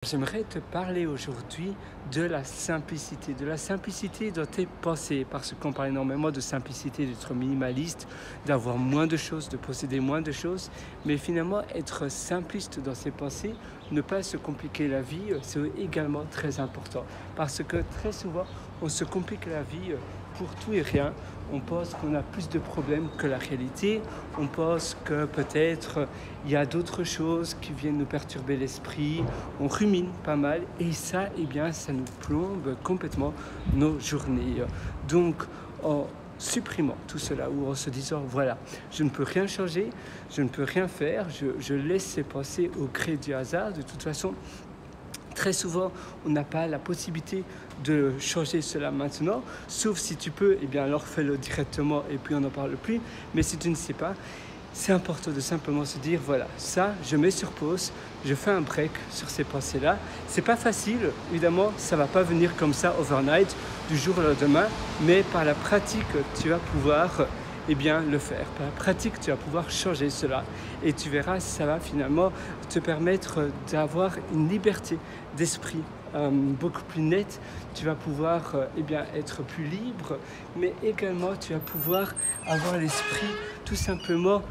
J'aimerais te parler aujourd'hui de la simplicité dans tes pensées, parce qu'on parle énormément de simplicité, d'être minimaliste, d'avoir moins de choses, de posséder moins de choses, mais finalement être simpliste dans ses pensées, ne pas se compliquer la vie, c'est également très important, parce que très souvent on se complique la vie pour tout et rien. On pense qu'on a plus de problèmes que la réalité, on pense que peut-être il y a d'autres choses qui viennent nous perturber l'esprit, on rumine pas mal et ça, eh bien, ça nous plombe complètement nos journées. Donc, en supprimant tout cela ou en se disant voilà, je ne peux rien changer, je ne peux rien faire, je laisse ces pensées au gré du hasard. De toute façon, très souvent, on n'a pas la possibilité de changer cela maintenant, sauf si tu peux, eh bien alors fais-le directement et puis on n'en parle plus. Mais si tu ne sais pas, c'est important de simplement se dire voilà, ça, je mets sur pause, je fais un break sur ces pensées-là. C'est pas facile, évidemment, ça va pas venir comme ça overnight, du jour au lendemain, mais par la pratique, tu vas pouvoir le faire. Par la pratique, tu vas pouvoir changer cela et tu verras, ça va finalement te permettre d'avoir une liberté d'esprit beaucoup plus nette. Tu vas pouvoir être plus libre, mais également tu vas pouvoir avoir l'esprit tout simplement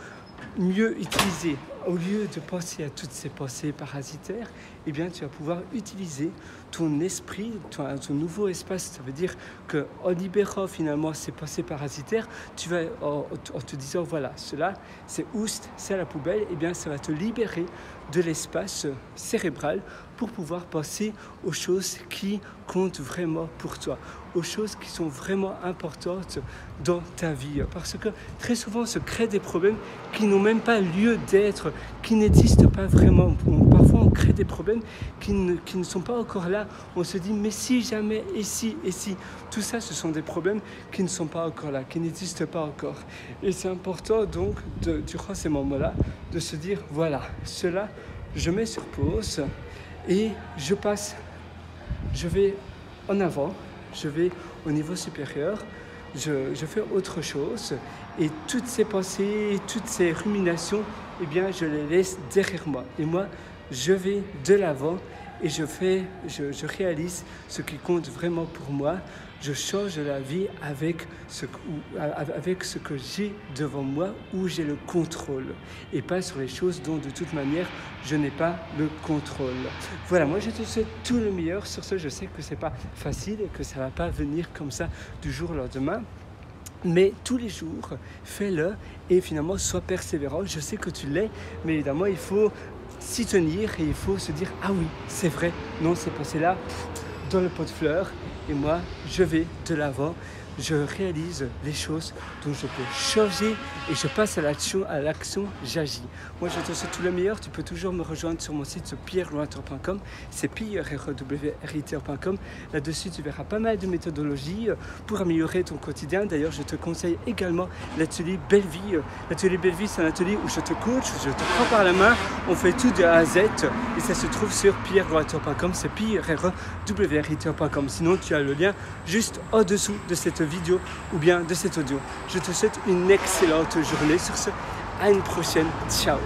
mieux utilisé. Au lieu de penser à toutes ces pensées parasitaires, tu vas pouvoir utiliser ton esprit, ton nouveau espace. Ça veut dire qu'en libérant finalement ces pensées parasitaires, tu vas, en te disant voilà, cela c'est oust, c'est à la poubelle, ça va te libérer de l'espace cérébral pour pouvoir penser aux choses qui comptent vraiment pour toi, aux choses qui sont vraiment importantes dans ta vie. Parce que très souvent, on se crée des problèmes qui n'ont même pas lieu d'être, qui n'existent pas vraiment. Parfois, on crée des problèmes qui ne sont pas encore là. On se dit, mais si jamais, et si. Tout ça, ce sont des problèmes qui ne sont pas encore là, qui n'existent pas encore. Et c'est important donc, durant ces moments-là, de se dire, voilà, cela, je mets sur pause et je passe. Je vais en avant, je vais au niveau supérieur, je fais autre chose et toutes ces pensées, toutes ces ruminations, je les laisse derrière moi. Et moi, je vais de l'avant et je réalise ce qui compte vraiment pour moi. Je change la vie avec ce que j'ai devant moi, où j'ai le contrôle et pas sur les choses dont de toute manière je n'ai pas le contrôle. Voilà, moi je te souhaite tout le meilleur. Sur ce, je sais que c'est pas facile et que ça va pas venir comme ça du jour au lendemain. Mais tous les jours, fais-le et finalement sois persévérant. Je sais que tu l'es, mais évidemment il faut s'y tenir et il faut se dire ah oui, c'est vrai, non, c'est passé là dans le pot de fleurs et moi je vais de l'avant, je réalise les choses dont je peux changer et je passe à l'action, j'agis. Moi je te souhaite tout le meilleur. Tu peux toujours me rejoindre sur mon site sur pierrelointeur.com, c'est pierrelointeur.com. Là-dessus tu verras pas mal de méthodologies pour améliorer ton quotidien. D'ailleurs je te conseille également l'atelier Belle Vie. L'atelier Belle Vie, c'est un atelier où je te coach, je te prends par la main, on fait tout de A à Z et ça se trouve sur pierrelointeur.com, c'est pierrelointeur.com. Sinon tu as le lien juste en dessous de cette vidéo ou bien de cet audio. Je te souhaite une excellente journée. Sur ce, à une prochaine. Ciao.